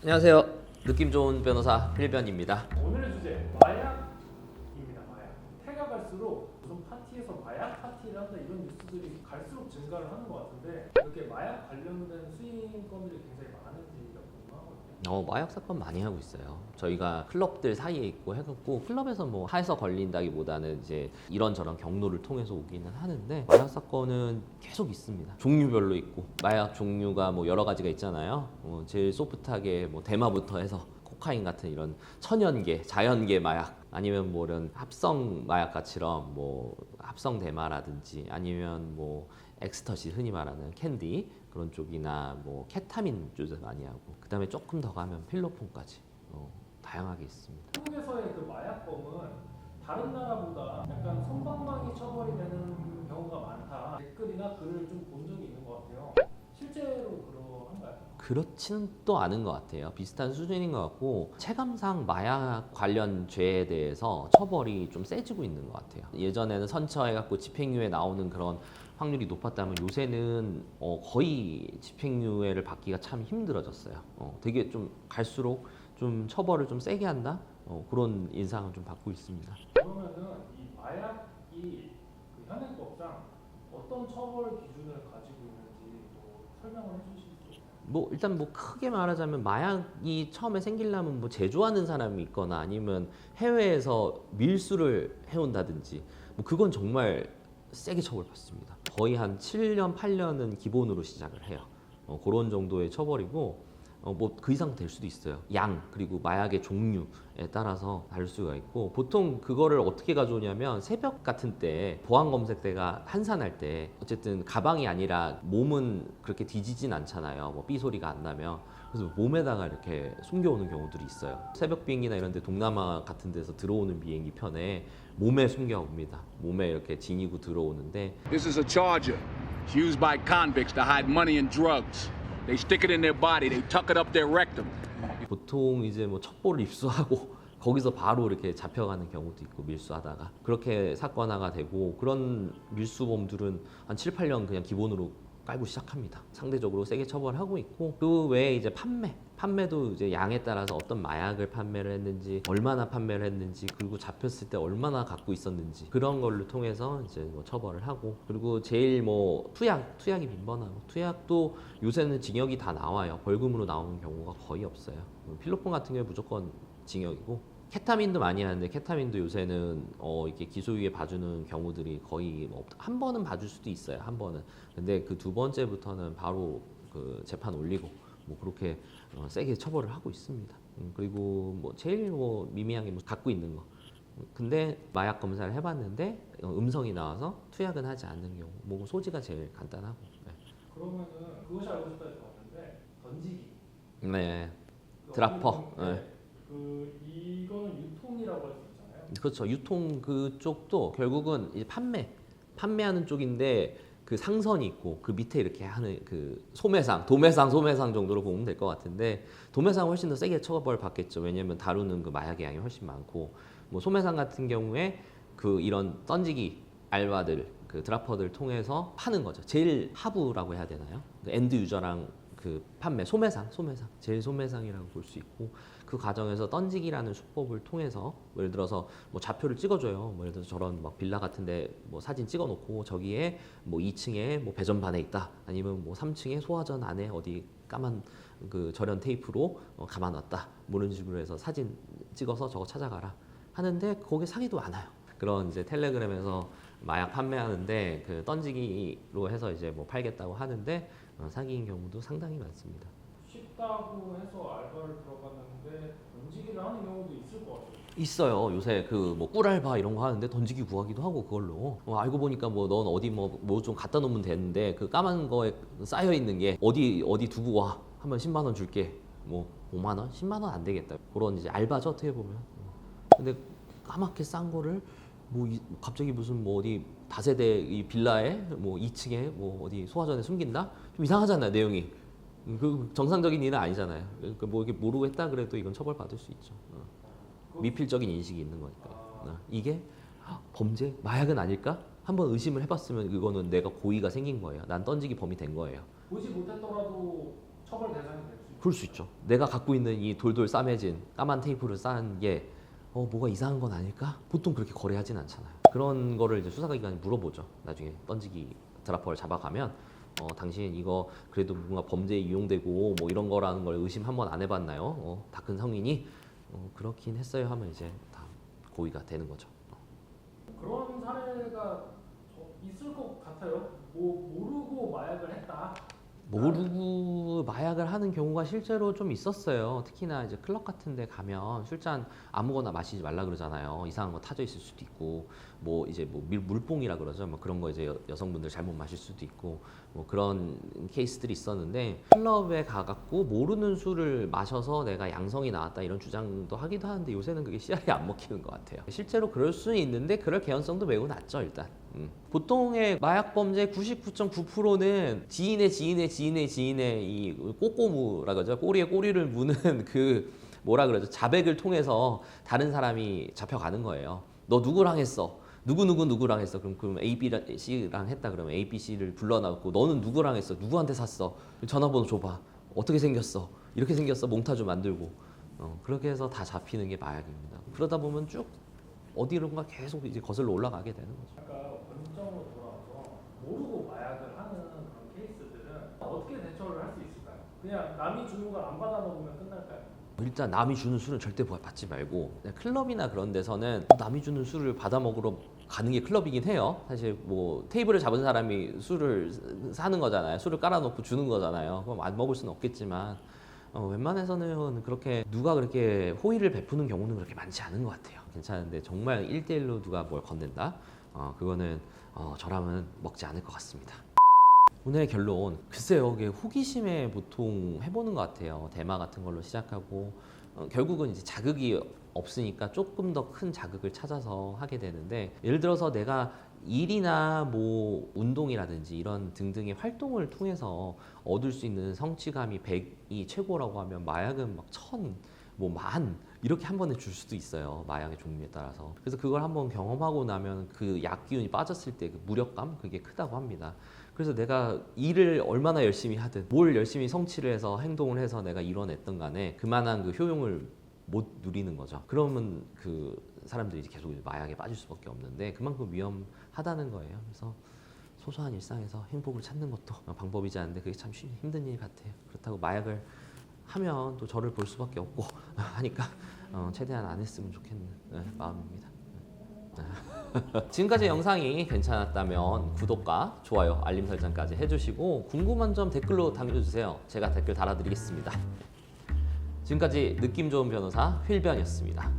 안녕하세요. 느낌 좋은 변호사 필변입니다. 오늘의 주제 마약입니다. 마약. 해가 갈수록 무슨 파티에서 마약 파티를 한다 이런 뉴스들이 갈수록 증가를 하는 것 같은데 이렇게 마약 관련된 수익 건들이 굉장히 많은지가 궁금하거든요. 마약 사건 많이 하고 있어요. 저희가 클럽들 사이에 있고 해갖고 클럽에서 뭐 하에서 걸린다기보다는 이제 이런저런 경로를 통해서 오기는 하는데 마약 사건은 계속 있습니다. 종류별로 있고 마약 종류가 뭐 여러 가지가 있잖아요. 제일 소프트하게 뭐 대마부터 해서 코카인 같은 이런 천연계, 자연계 마약 아니면 뭐 이런 합성 마약같이럼 뭐 합성 대마라든지 아니면 뭐 엑스터시 흔히 말하는 캔디 그런 쪽이나 뭐 케타민 요새 많이 하고 그다음에 조금 더 가면 필로폰까지 다양하게 있습니다. 한국에서의 그 마약범은 다른 나라보다 약간 솜방망이 처벌이 되는 경우가 많다. 댓글이나 글을 좀 본 적이 있는 것 같아요. 실제로 그러한가요? 그렇지는 또 않은 것 같아요. 비슷한 수준인 것 같고 체감상 마약 관련 죄에 대해서 처벌이 좀 세지고 있는 것 같아요. 예전에는 선처해갖고 집행유예 나오는 그런 확률이 높았다면 요새는 거의 집행유예를 받기가 참 힘들어졌어요. 되게 좀 갈수록 좀 처벌을 좀 세게 한다? 그런 인상을 좀 받고 있습니다. 그러면은 이 마약이 그 현행법상 어떤 처벌 기준을 가지고 있는지 또 설명을 해주실 수 있나요? 뭐 일단 뭐 크게 말하자면 마약이 처음에 생기려면 뭐 제조하는 사람이 있거나 아니면 해외에서 밀수를 해온다든지 뭐 그건 정말 세게 처벌받습니다. 거의 한 7년, 8년은 기본으로 시작을 해요. 그런 정도의 처벌이고 뭐 그 이상 될 수도 있어요. 양 그리고 마약의 종류에 따라서 다를 수가 있고 보통 그거를 어떻게 가져오냐면 새벽 같은 때 보안 검색대가 한산할 때 어쨌든 가방이 아니라 몸은 그렇게 뒤지진 않잖아요. 뭐 삐 소리가 안 나면 그래서 몸에다가 이렇게 숨겨오는 경우들이 있어요. 새벽 비행기나 이런 데 동남아 같은 데서 들어오는 비행기 편에 몸에 숨겨옵니다. 몸에 이렇게 지니고 들어오는데 This is a charger. It's used by convicts to hide money and drugs. They stick it in their body. They tuck it up their rectum. 보통 이제 뭐 첩보를 입수하고 거기서 바로 이렇게 잡혀가는 경우도 있고 밀수하다가 그렇게 사건화가 되고 그런 밀수범들은 한 7, 8년 그냥 기본으로 깔고 시작합니다. 상대적으로 세게 처벌하고 있고 그 외에 이제 판매도 이제 양에 따라서 어떤 마약을 판매를 했는지 얼마나 판매를 했는지 그리고 잡혔을 때 얼마나 갖고 있었는지 그런 걸로 통해서 이제 뭐 처벌을 하고 그리고 제일 뭐 투약이 빈번하고 투약도 요새는 징역이 다 나와요. 벌금으로 나오는 경우가 거의 없어요. 필로폰 같은 경우에 무조건 징역이고 케타민도 많이 하는데 케타민도 요새는 이렇게 기소유예 봐주는 경우들이 거의 뭐 한 번은 봐줄 수도 있어요. 한 번은. 근데 그 두 번째부터는 바로 그 재판 올리고 뭐 그렇게 세게 처벌을 하고 있습니다. 그리고 뭐 제일 뭐 미미하게 뭐 갖고 있는 거. 근데 마약 검사를 해봤는데 음성이 나와서 투약은 하지 않는 경우. 뭐 소지가 제일 간단하고. 네. 그러면은 그것이 알고 싶다 해서 봤는데 던지기. 네. 그 드라퍼. 어느 네. 그 이거는 유통이라고 할 수 있잖아요. 그렇죠. 유통 그쪽도 결국은 이제 판매하는 쪽인데 그 상선이 있고 그 밑에 이렇게 하는 그 도매상 정도로 보면 될 것 같은데 도매상은 훨씬 더 세게 처벌 받겠죠. 왜냐하면 다루는 그 마약의 양이 훨씬 많고 뭐 소매상 같은 경우에 그 이런 던지기 알바들 그 드라퍼들 통해서 파는 거죠. 제일 하부라고 해야 되나요? 그 엔드 유저랑 그 판매 소매상 제일 소매상이라고 볼 수 있고 그 과정에서 던지기라는 수법을 통해서 예를 들어서 뭐 좌표를 찍어줘요. 뭐 예를 들어서 저런 막 빌라 같은데 뭐 사진 찍어놓고 저기에 뭐 2층에 뭐 배전반에 있다 아니면 뭐 3층에 소화전 안에 어디 까만 그 절연 테이프로 감아놨다 뭐 이런 식으로 해서 사진 찍어서 저거 찾아가라 하는데 거기 사기도 많아요. 그런 이제 텔레그램에서 마약 판매하는데 그 던지기로 해서 이제 뭐 팔겠다고 하는데 사기인 경우도 상당히 많습니다. 쉽다고 해서 알바를 들어갔는데 던지기를 하는 경우도 있을 것 같아요. 있어요. 요새 그 뭐 꿀알바 이런 거 하는데 던지기 구하기도 하고 그걸로 알고 보니까 뭐 넌 어디 뭐 좀 갖다 놓으면 되는데 그 까만 거에 쌓여 있는 게 어디 두고 와 하면 10만 원 줄게 뭐 5만 원 10만 원 안 되겠다 그런 이제 알바죠 어떻게 보면. 근데 까맣게 싼 거를 뭐 갑자기 무슨 뭐 어디 다세대 이 빌라에 뭐 2층에 뭐 어디 소화전에 숨긴다 좀 이상하잖아요 내용이. 그 정상적인 일은 아니잖아요. 그러니까 뭐 이렇게 모르고 했다 그래도 이건 처벌 받을 수 있죠. 미필적인 인식이 있는 거니까. 이게 범죄 마약은 아닐까? 한번 의심을 해봤으면 이거는 내가 고의가 생긴 거예요. 난 던지기 범이 된 거예요. 보지 못했더라도 처벌 대상이 될 수 있어요. 그럴 수 있죠. 내가 갖고 있는 이 돌돌 싸매진 까만 테이프를 싼 게 뭐가 이상한 건 아닐까? 보통 그렇게 거래하진 않잖아요. 그런 거를 이제 수사기관이 물어보죠. 나중에 던지기 드라퍼를 잡아가면 당신 이거 그래도 뭔가 범죄에 이용되고 뭐 이런 거라는 걸 의심 한 번 안 해봤나요? 다 큰 성인이 그렇긴 했어요 하면 이제 다 고의가 되는 거죠. 그런 사례가 있을 것 같아요. 뭐 모르고 마약을 했다. 모르고 마약을 하는 경우가 실제로 좀 있었어요. 특히나 이제 클럽 같은 데 가면 술잔 아무거나 마시지 말라 그러잖아요. 이상한 거 타져 있을 수도 있고 뭐 이제 뭐 물뽕이라 그러죠. 뭐 그런 거 이제 여성분들 잘못 마실 수도 있고 뭐 그런 케이스들이 있었는데 클럽에 가갖고 모르는 술을 마셔서 내가 양성이 나왔다 이런 주장도 하기도 하는데 요새는 그게 씨알이 안 먹히는 것 같아요. 실제로 그럴 수는 있는데 그럴 개연성도 매우 낮죠 일단. 보통의 마약 범죄 99.9%는 지인의 이 꼬꼬무라 그러죠. 꼬리에 꼬리를 무는 그 뭐라 그러죠. 자백을 통해서 다른 사람이 잡혀가는 거예요. 너 누구랑 했어? 누구랑 했어? 그럼 A, B, C랑 했다 그러면 A, B, C를 불러놔갖고 너는 누구랑 했어? 누구한테 샀어? 전화번호 줘봐. 어떻게 생겼어? 이렇게 생겼어? 몽타주 만들고 그렇게 해서 다 잡히는 게 마약입니다. 그러다 보면 쭉 어디론가 계속 이제 거슬러 올라가게 되는 거죠. 아까 본점으로 돌아와서 모르고 마약을 하는 그런 케이스들은 어떻게 대처를 할 수 있을까요? 그냥 남이 주는 걸 안 받아 먹으면 끝날까요? 일단 남이 주는 술은 절대 받지 말고 클럽이나 그런 데서는 남이 주는 술을 받아 먹으러 가는 게 클럽이긴 해요. 사실 뭐 테이블을 잡은 사람이 술을 사는 거잖아요. 술을 깔아놓고 주는 거잖아요. 그럼 안 먹을 수는 없겠지만 웬만해서는 그렇게 누가 그렇게 호의를 베푸는 경우는 그렇게 많지 않은 것 같아요. 괜찮은데 정말 1대1로 누가 뭘 건넨다? 그거는 저라면 먹지 않을 것 같습니다. 오늘의 결론, 글쎄요, 이게 호기심에 보통 해보는 것 같아요. 대마 같은 걸로 시작하고 결국은 이제 자극이 없으니까 조금 더 큰 자극을 찾아서 하게 되는데 예를 들어서 내가 일이나 뭐 운동이라든지 이런 등등의 활동을 통해서 얻을 수 있는 성취감이 100이 최고라고 하면 마약은 막 1000, 뭐 10,000 이렇게 한 번에 줄 수도 있어요. 마약의 종류에 따라서. 그래서 그걸 한번 경험하고 나면 그 약 기운이 빠졌을 때 그 무력감 그게 크다고 합니다. 그래서 내가 일을 얼마나 열심히 하든 뭘 열심히 성취를 해서 행동을 해서 내가 이뤄냈던 간에 그만한 그 효용을 못 누리는 거죠. 그러면 그 사람들이 계속 마약에 빠질 수밖에 없는데 그만큼 위험하다는 거예요. 그래서 소소한 일상에서 행복을 찾는 것도 방법이지 않은데 그게 참 힘든 일 같아요. 그렇다고 마약을 하면 또 저를 볼 수밖에 없고 하니까 최대한 안 했으면 좋겠는 마음입니다. 지금까지 영상이 괜찮았다면 구독과 좋아요, 알림 설정까지 해주시고 궁금한 점 댓글로 남겨주세요. 제가 댓글 달아드리겠습니다. 지금까지 느낌 좋은 변호사 휠변이었습니다.